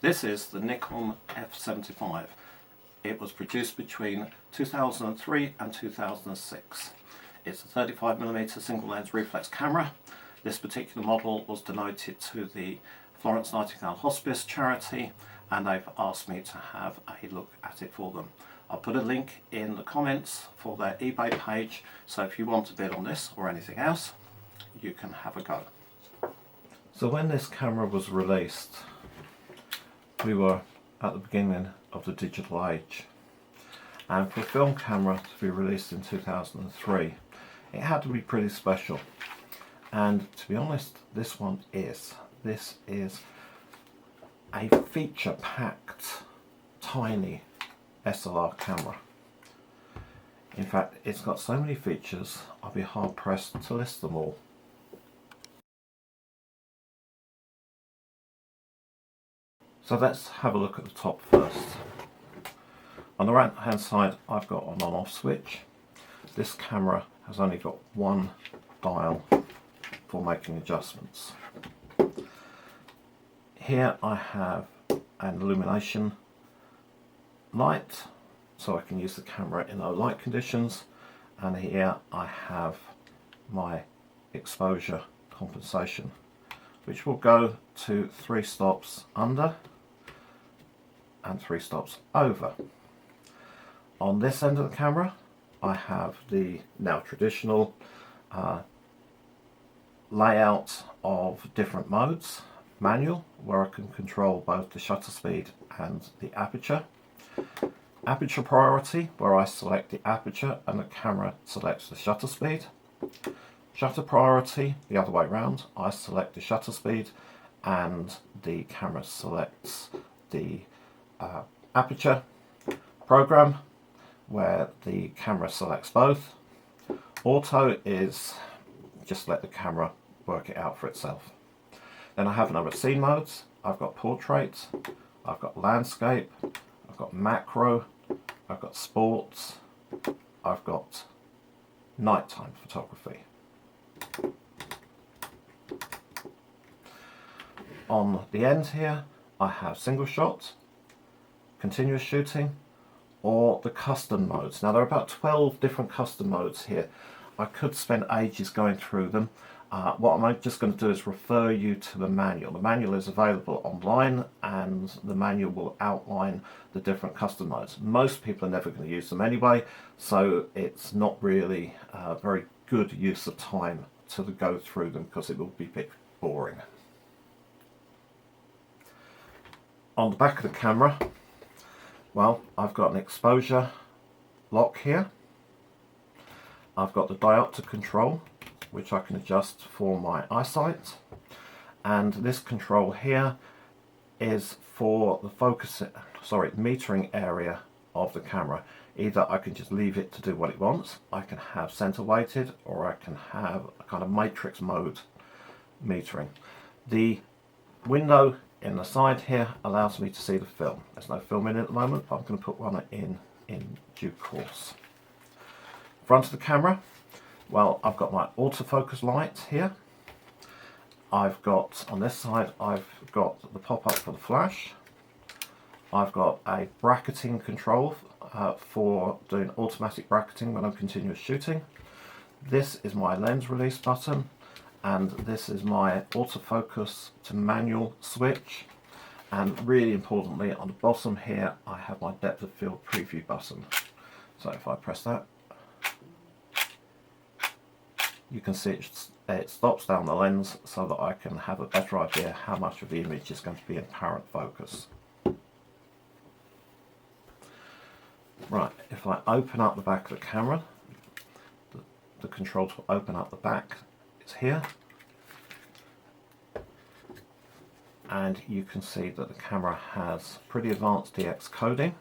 This is the Nikon F75. It was produced between 2003 and 2006. It's a 35mm single lens reflex camera. This particular model was donated to the Florence Nightingale Hospice charity, and they've asked me to have a look at it for them. I'll put a link in the comments for their eBay page, so if you want to bid on this or anything else, you can have a go. So when this camera was released, we were at the beginning of the digital age, and for a film camera to be released in 2003, it had to be pretty special. And to be honest, this is a feature-packed tiny SLR camera. In fact, it's got so many features, I'll be hard pressed to list them all. So let's have a look at the top first. On the right hand side, I've got an on-off switch. This camera has only got one dial for making adjustments. Here I have an illumination light, so I can use the camera in low light conditions, and here I have my exposure compensation, which will go to 3 stops under and 3 stops over. On this end of the camera I have the now traditional layout of different modes. Manual, where I can control both the shutter speed and the aperture. Aperture priority, where I select the aperture and the camera selects the shutter speed. Shutter priority, the other way around, I select the shutter speed and the camera selects the aperture. Program, where the camera selects both. Auto is just let the camera work it out for itself. Then I have a number of scene modes. I've got portrait, I've got landscape, I've got macro, I've got sports, I've got nighttime photography. On the end here I have single shot, continuous shooting, or the custom modes. Now there are about 12 different custom modes here. I could spend ages going through them. What I'm just going to do is refer you to the manual. The manual is available online, and the manual will outline the different custom modes. Most people are never going to use them anyway, so it's not really a very good use of time to go through them, because it will be a bit boring. On the back of the camera, well, I've got an exposure lock here. I've got the diopter control, which I can adjust for my eyesight, and this control here is for the metering area of the camera. Either I can just leave it to do what it wants, I can have center weighted, or I can have a kind of matrix mode metering. The window in the side here allows me to see the film. There's no film in it at the moment, but I'm going to put one in due course. Front of the camera, well, I've got my autofocus light here. I've got, on this side, I've got the pop-up for the flash. I've got a bracketing control for doing automatic bracketing when I'm continuous shooting. This is my lens release button, and this is my autofocus to manual switch. And really importantly, on the bottom here, I have my depth of field preview button. So if I press that, you can see it stops down the lens so that I can have a better idea how much of the image is going to be in apparent focus. Right, if I open up the back of the camera, the control to open up the back is here, and you can see that the camera has pretty advanced DX coding.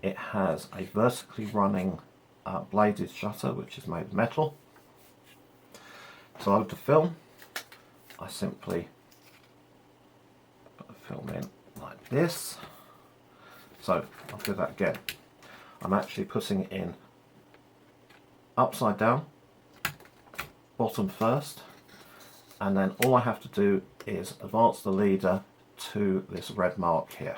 It has a vertically running bladed shutter, which is made of metal. To load the film, I simply put the film in like this. So I'll do that again. I'm actually putting it in upside down, bottom first, and then all I have to do is advance the leader to this red mark here.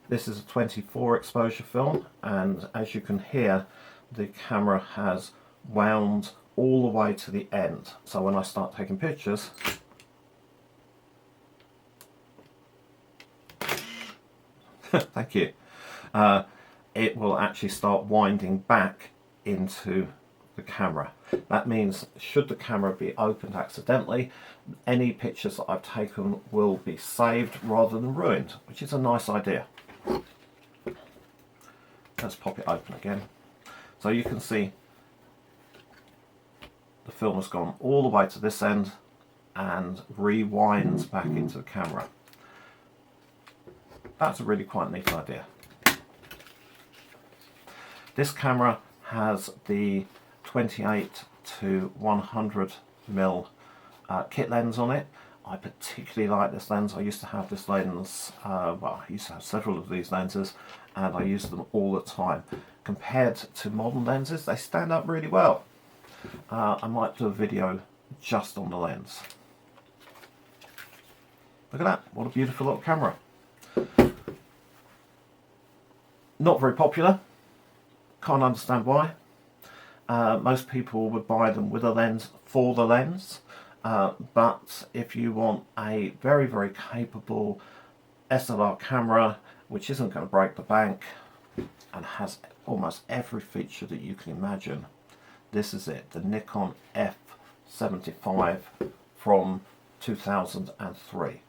This is a 24 exposure film, and as you can hear, the camera has wound all the way to the end. So when I start taking pictures, thank you, it will actually start winding back into the camera. That means should the camera be opened accidentally, any pictures that I've taken will be saved rather than ruined, which is a nice idea. Let's pop it open again. So you can see the film has gone all the way to this end and rewinds back into the camera. That's a really quite neat idea. This camera has the 28 to 100 mm kit lens on it. I particularly like this lens. I used to have this lens, well, I used to have several of these lenses, and I use them all the time. Compared to modern lenses, they stand up really well. I might do a video just on the lens. Look at that, what a beautiful little camera. Not very popular, can't understand why. Most people would buy them with a lens for the lens. But if you want a very, very capable SLR camera which isn't going to break the bank and has almost every feature that you can imagine, this is it, the Nikon F75 from 2003.